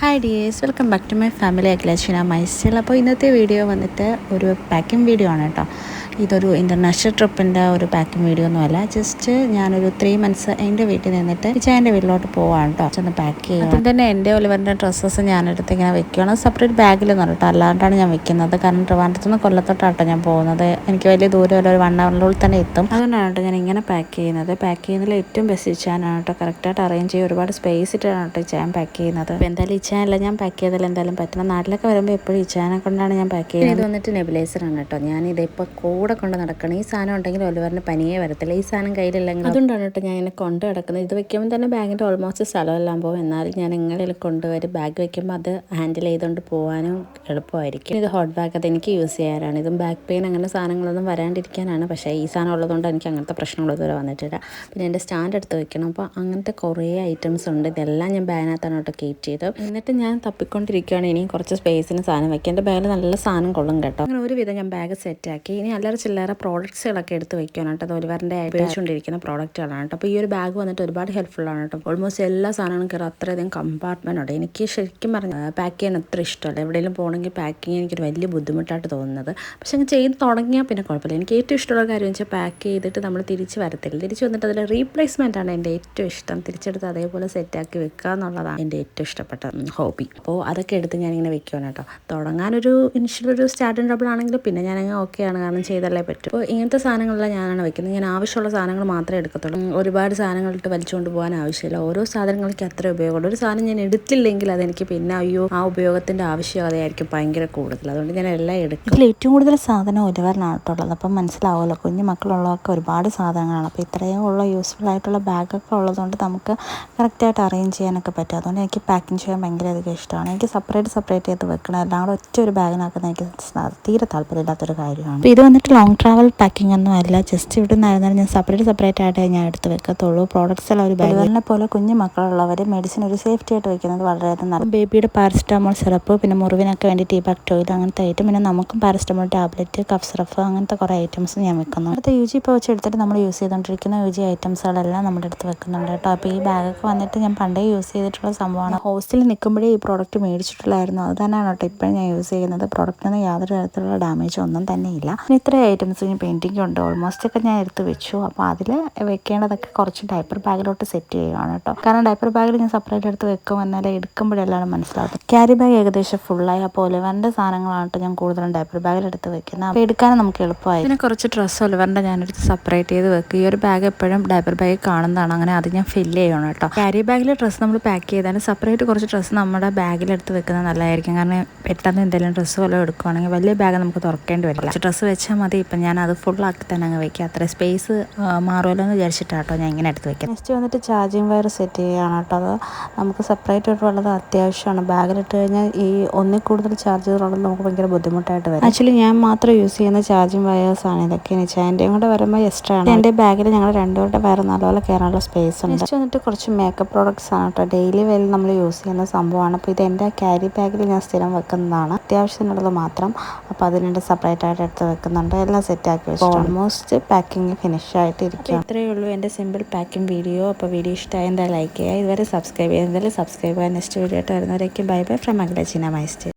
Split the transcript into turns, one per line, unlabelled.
Hi dears, welcome back to my family അഖിലേഷന മൈസ്റ്റൽ. അപ്പോൾ ഇന്നത്തെ വീഡിയോ വന്നിട്ട് ഒരു പാക്കിംഗ് വീഡിയോ ആണ് കേട്ടോ. ഇതൊരു ഇൻ്റർനാഷണൽ ട്രിപ്പിൻ്റെ ഒരു പാക്കിംഗ് വീഡിയോ ഒന്നുമല്ല. ജസ്റ്റ് ഞാനൊരു 3 months എൻ്റെ വീട്ടിൽ നിന്നിട്ട് എൻ്റെ വീട്ടിലോട്ട് പോവാണ് കേട്ടോ. ചെന്ന് പാക്ക് ചെയ്യുക. അതും തന്നെ എൻ്റെ ഒലിവറിൻ്റെ ഡ്രസ്സസ് ഞാനെടുത്ത് ഇങ്ങനെ വെക്കുകയാണ്. സെപ്പറേറ്റ് ബാഗിലൊന്നും കേട്ടോ, അല്ലാണ്ടാണ് ഞാൻ വെക്കുന്നത്. കാരണം ട്രിവാൻഡ്രത്ത് നിന്ന് കൊല്ലത്തോട്ടാട്ടോ ഞാൻ പോകുന്നത്. എനിക്ക് വലിയ ദൂരമല്ല, ഒരു 1 hour'നുള്ളിൽ തന്നെ എത്തും. അതുകൊണ്ടാണ് കേട്ടോ ഞാൻ ഇങ്ങനെ പാക്ക് ചെയ്യുന്നത്. പാക്ക് ചെയ്യുന്നതിൽ ഏറ്റവും ബെസ്റ്റ് ഇച്ചാനാണ് കേട്ടോ. കറക്റ്റായിട്ട് അറേഞ്ച് ചെയ്യും. ഒരുപാട് സ്പേസ് ഇട്ടാണ് കേട്ടോ ഇച്ചാൻ പാക്ക് ചെയ്യുന്നത്. അപ്പോൾ എന്തായാലും ഇച്ചാനല്ല ഞാൻ പാക്ക് ചെയ്താൽ എന്തായാലും പറ്റണം. നാട്ടിലൊക്കെ വരുമ്പോൾ എപ്പോഴും ഇച്ചാനെ കൊണ്ടാണ് ഞാൻ പാക്ക് ചെയ്യുന്നത്. ഇത് വന്നിട്ട് നെബുലൈസറാണ് കേട്ടോ. ഞാനിതിപ്പോൾ കൂടെ കൊണ്ട് നടക്കണം. ഈ സാധനം ഉണ്ടെങ്കിൽ ഒലിവറിന് പനിയേ വരത്തില്ല. ഈ സാധനം കയ്യിലില്ലെങ്കിൽ അതുകൊണ്ടാണ് കേട്ടോ ഞാൻ ഇങ്ങനെ കൊണ്ട് കിടക്കുന്നത്. ഇത് വെക്കുമ്പോൾ തന്നെ ബാഗിൻ്റെ ഓൾമോസ്റ്റ് സ്ഥലമെല്ലാം പോകും. എന്നാലും ഞാൻ എങ്ങനെയും കൊണ്ടുവരും. ബാഗ് വെക്കുമ്പോൾ അത് ഹാൻഡിൽ ചെയ്തുകൊണ്ട് പോകാനും എളുപ്പമായിരിക്കും. ഇത് ഹോട്ട് ബാഗ്, അത് എനിക്ക് യൂസ് ചെയ്യാനാണ്. ഇതും ബാക്ക് പെയിൻ അങ്ങനെ സാധനങ്ങളൊന്നും വരാണ്ടിരിക്കാനാണ്. പക്ഷേ ഈ സാധനം ഉള്ളതുകൊണ്ട് എനിക്ക് അങ്ങനത്തെ പ്രശ്നങ്ങൾ ഇതുവരെ വന്നിട്ടില്ല. പിന്നെ എൻ്റെ സ്റ്റാൻഡ് എടുത്ത് വെക്കണം. അപ്പോൾ അങ്ങനത്തെ കുറേ ഐറ്റംസ് ഉണ്ട്. ഇതെല്ലാം ഞാൻ ബാഗിനകത്താണ് കേട്ടോ കീപ്പ് ചെയ്ത്. എന്നിട്ട് ഞാൻ തപ്പിക്കൊണ്ടിരിക്കുകയാണ് ഇനിയും കുറച്ച് സ്പേസിന് സാധനം വെക്കുക. എൻ്റെ ബാഗിൽ നല്ല സാധനം കൊള്ളും കേട്ടോ. അങ്ങനെ ഒരുവിധം ഞാൻ ബാഗ് സെറ്റാക്കി. ഇനി അല്ലറ ചില്ലറ പ്രോഡക്ട്സുകളൊക്കെ എടുത്ത് വെക്കാനായിട്ട്. അത് ഒലിവറിൻ്റെ ഉപയോഗിച്ചുകൊണ്ടിരിക്കുന്ന പ്രോഡക്റ്റുകളാണ് കേട്ടോ. അപ്പോൾ ഈ ഒരു ബാഗ് വന്നിട്ട് ഒരുപാട് ഹെൽപ്ഫുള്ളാണ് കേട്ടോ. ഓൾമോസ്റ്റ് എല്ലാ സാധനങ്ങളും കയറി അത്രയധികം കമ്പാർട്ട്മെൻ്റ് ഉണ്ട്. എനിക്ക് ശരിക്കും പറഞ്ഞാൽ പാക്ക് ചെയ്യാൻ അത്ര ഇഷ്ടമല്ല. എവിടെയെങ്കിലും പോകണമെങ്കിൽ പാക്കിങ് എനിക്കൊരു വലിയ ബുദ്ധിമുട്ടായിട്ട് തോന്നുന്നത്. പക്ഷേ അങ്ങ് ചെയ്ത് തുടങ്ങിയാൽ പിന്നെ കുഴപ്പമില്ല. എനിക്ക് ഏറ്റവും ഇഷ്ടമുള്ള കാര്യം വെച്ചാൽ പാക്ക് ചെയ്തിട്ട് നമ്മൾ തിരിച്ച് വരത്തില്ല. തിരിച്ച് വന്നിട്ട് അതിൽ റീപ്ലേസ്മെൻ്റ് ആണ് എൻ്റെ ഏറ്റവും ഇഷ്ടം. തിരിച്ചെടുത്ത് അതേപോലെ സെറ്റാക്കി വെക്കുക എന്നുള്ളതാണ് എൻ്റെ ഏറ്റവും ഇഷ്ടപ്പെട്ട ഹോബി. അപ്പോൾ അതൊക്കെ എടുത്ത് ഞാനിങ്ങനെ വെക്കുകയാണ് കേട്ടോ. തുടങ്ങാനൊരു ഇനിഷ്യലൊരു സ്റ്റാർട്ടിങ് ട്രബിൾ ആണെങ്കിലും പിന്നെ ഞാനങ്ങ് ഓക്കെയാണ്, കാരണം ചെയ്തല്ലേ പറ്റും. അപ്പോൾ ഇങ്ങനത്തെ സാധനങ്ങളെല്ലാം ഞാനാണ് വെക്കുന്നത്. ഞാൻ ആവശ്യമുള്ള സാധനങ്ങൾ മാത്രമേ എടുക്കത്തുള്ളൂ. ഒരുപാട് സാധനങ്ങളിട്ട് വലിച്ചുകൊണ്ട് പോകാൻ ആവശ്യമില്ല. ഓരോ സാധനങ്ങൾക്ക് അത്ര ഉപയോഗമുള്ളൂ. ഒരു സാധനം ഞാൻ എടുത്തില്ലെങ്കിൽ അതെനിക്ക് പിന്നെ ആ ഉപയോഗത്തിൻ്റെ ആവശ്യകതയായിരിക്കും ഭയങ്കര കൂടുതൽ. അതുകൊണ്ട് ഞാൻ എല്ലാം എടുക്കും. ഇതിൽ ഏറ്റവും കൂടുതൽ സാധനം ഒലിവറിനാണ് കേട്ടുള്ളത്. അപ്പം മനസ്സിലാവുമല്ലോ, കുഞ്ഞു മക്കളുള്ളതൊക്കെ ഒരുപാട് സാധനങ്ങളാണ്. അപ്പോൾ ഇത്രയും ഉള്ള യൂസ്ഫുൾ ആയിട്ടുള്ള ബാഗൊക്കെ ഉള്ളതുകൊണ്ട് നമുക്ക് കറക്റ്റായിട്ട് അറേഞ്ച് ചെയ്യാനൊക്കെ പറ്റും. അതുകൊണ്ട് എനിക്ക് പാക്കിങ് ചെയ്യാൻ ഭയങ്കര അധികം ഇഷ്ടമാണ്. എനിക്ക് സെപ്പറേറ്റ് ചെയ്ത് വെക്കണം. എല്ലാം കൂടെ ഒറ്റ ഒരു ബാഗിനാക്കുന്നത് എനിക്ക് തീരെ താല്പര്യമില്ലാത്തൊരു കാര്യമാണ്. അപ്പോൾ ഇത് വന്നിട്ട് ലോങ് ട്രാവൽ പാക്കിംഗ് ഒന്നും അല്ല. ജസ്റ്റ് ഇവിടെ നിന്നായിരുന്നാലും ഞാൻ സെപ്പറേറ്റ് ആയിട്ട് ഞാൻ എടുത്ത് വെക്കത്തുള്ളൂ. പ്രോഡക്റ്റ്സ് എല്ലാം ഒരു ബാഗിനെ പോലെ കുഞ്ഞു മക്കളുള്ളവർ മെഡിസിൻ ഒരു സേഫ്റ്റി ആയിട്ട് വെക്കുന്നത് വളരെയധികം നല്ല. ബേബിയുടെ പാരസിറ്റമോൾ സിറപ്പ്, പിന്നെ മുറിവിനൊക്കെ വേണ്ടി ടീ ബാക്ടോയിൽ അങ്ങനത്തെ ഐറ്റം, പിന്നെ നമുക്കും പാരസിറ്റമോൾ ടാബ്ലറ്റ്, കഫ് സിറപ്പ്, അങ്ങനത്തെ കുറേ ഐറ്റംസ് ഞാൻ വെക്കുന്നു. അടുത്ത UG പൗച്ച് എടുത്തിട്ട് നമ്മൾ യൂസ് ചെയ്തുകൊണ്ടിരിക്കുന്ന UG ഐറ്റംസുകളെല്ലാം നമ്മുടെ അടുത്ത് വെക്കുന്നുണ്ട് കേട്ടോ. അപ്പോൾ ഈ ബാഗൊക്കെ വന്നിട്ട് ഞാൻ പണ്ടേ യൂസ് ചെയ്തിട്ടുള്ള സംഭവമാണ്. ഹോസ്റ്റലിൽ നിൽക്കുമ്പോഴേ ഈ പ്രോഡക്റ്റ് മേടിച്ചിട്ടുള്ളായിരുന്നു. അത് തന്നെയാണ് കേട്ടോ ഇപ്പോഴും ഞാൻ യൂസ് ചെയ്യുന്നത്. പ്രോഡക്റ്റിന് യാതൊരു തരത്തിലുള്ള ഡാമേജ് ഒന്നും തന്നെ ഇല്ല. പിന്നെ ഇത്രയും ഐറ്റംസ് ഇനി പെയിൻറ്റിംഗ് ഉണ്ട്. ഓൾമോസ്റ്റ് ഒക്കെ ഞാൻ എടുത്ത് വെച്ചു. അപ്പോൾ അതിൽ വെക്കേണ്ടതൊക്കെ കുറച്ച് ഡയപ്പർ ബാഗിലോട്ട് സെറ്റ് ചെയ്യുകയാണ് കേട്ടോ. കാരണം ഡയപ്പർ ബാഗിൽ ഞാൻ സെപ്പറേറ്റ് എടുത്ത് വെക്കും, എന്നാലേ എടുക്കുമ്പോഴെല്ലാം മനസ്സിലാവും. ക്യാരി ബാഗ് ഏകദേശം ഫുള്ളായി. അപ്പോൾ ഒലിവറിൻ്റെ സാധനങ്ങളാണ് ഞാൻ കൂടുതലും ഡയപ്പർ ബാഗിൽ എടുത്ത് വെക്കുന്നത്. അപ്പോൾ എടുക്കാനും നമുക്ക് എളുപ്പമായി. പിന്നെ കുറച്ച് ഡ്രസ്സ് ഒലിവറിൻ്റെ ഞാനെടുത്ത് സെപ്പറേറ്റ് ചെയ്ത് വെക്കും. ഈ ഒരു ബാഗ് എപ്പോഴും ഡയപ്പർ ബാഗ് കാണുന്നതാണ്. അങ്ങനെ അത് ഞാൻ ഫില്ല് ചെയ്യണം കേട്ടോ. ക്യാരി ബാഗിൽ ഡ്രസ്സ് നമ്മൾ പാക്ക് ചെയ്താലും സെപ്പറേറ്റ് കുറച്ച് ഡ്രസ്സ് നമ്മുടെ ബാഗിലെടുത്ത് വെക്കുന്നത് നല്ലതായിരിക്കും. കാരണം പെട്ടെന്ന് എന്തെങ്കിലും ഡ്രസ്സ് വല്ലതും എടുക്കുകയാണെങ്കിൽ വലിയ ബാഗ് നമുക്ക് തുറക്കേണ്ടി വരില്ല. കുറച്ച് ഡ്രസ്സ് വെച്ചാൽ മതി. ഇപ്പം ഞാൻ അത് ഫുള്ളാക്കി തന്നെ അങ്ങ് വെക്കുക. അത്ര സ്പേസ് മാറുമല്ലോ എന്ന് വിചാരിച്ചിട്ടാട്ടോ ഞാൻ ഇങ്ങനെ എടുത്ത് വെക്കാം. നെക്സ്റ്റ് വന്നിട്ട് ചാർജിങ് വയർ സെറ്റ് ചെയ്യുകയാണ് കേട്ടോ. അത് നമുക്ക് സെപ്പറേറ്റ് ആയിട്ടുള്ളത് അത്യാവശ്യമാണ്. ബാഗിലിട്ട് കഴിഞ്ഞാൽ ഈ ഒന്നിൽ കൂടുതൽ ചാർജറുള്ളത് നമുക്ക് ഭയങ്കര ബുദ്ധിമുട്ടായിട്ട് വരും. ആക്ച്വലി ഞാൻ മാത്രം യൂസ് ചെയ്യുന്ന ചാർജിങ് വയേഴ്സാണ് ഇതൊക്കെ. എൻ്റെയും കൂടെ വരുമ്പോൾ എക്സ്ട്രാ ആണ്. എൻ്റെ ബാഗിൽ ഞങ്ങൾ രണ്ടുപേരുടെ വയർ നല്ലപോലെ കയറാനുള്ള സ്പേസ് ഉണ്ട്. നെക്സ്റ്റ് വന്നിട്ട് കുറച്ച് മേക്കപ്പ് പ്രോഡക്ട്സ് ആണ് കേട്ടോ. ഡെയിലി വെയിൽ നമ്മൾ യൂസ് ചെയ്യുന്ന സംഭവമാണ്. അപ്പോൾ ഇത് എൻ്റെ ക്യാരി ബാഗിൽ ഞാൻ സ്ഥിരം വെക്കുന്നതാണ്. അത്യാവശ്യത്തിനുള്ളത് മാത്രം. അപ്പോൾ അതിനുണ്ട് സെപ്പറേറ്റ് ആയിട്ട് എടുത്ത് വെക്കുന്നുണ്ട്. എല്ലാം സെറ്റാക്കി വെച്ചു. ഓൾമോസ്റ്റ് പാക്കിങ് ഫിനിഷ് ആയിട്ട് ഇരിക്കും. ഇത്രയേ ഉള്ളൂ എൻ്റെ സിമ്പിൾ പാക്കിംഗ് വീഡിയോ. അപ്പോൾ വീഡിയോ ഇഷ്ടമായി എന്തായാലും ലൈക്ക് ചെയ്യുക. ഇതുവരെ സബ്സ്ക്രൈബ് ചെയ്യുക. എന്തായാലും സബ്സ്ക്രൈബ് ചെയ്യുക. നെക്സ്റ്റ് വീഡിയോ ആയിട്ട് വരുന്നവരേക്കും ബൈ ബൈ ഫ്രം അഖിലേഷന മൈസ്റ്റൽ.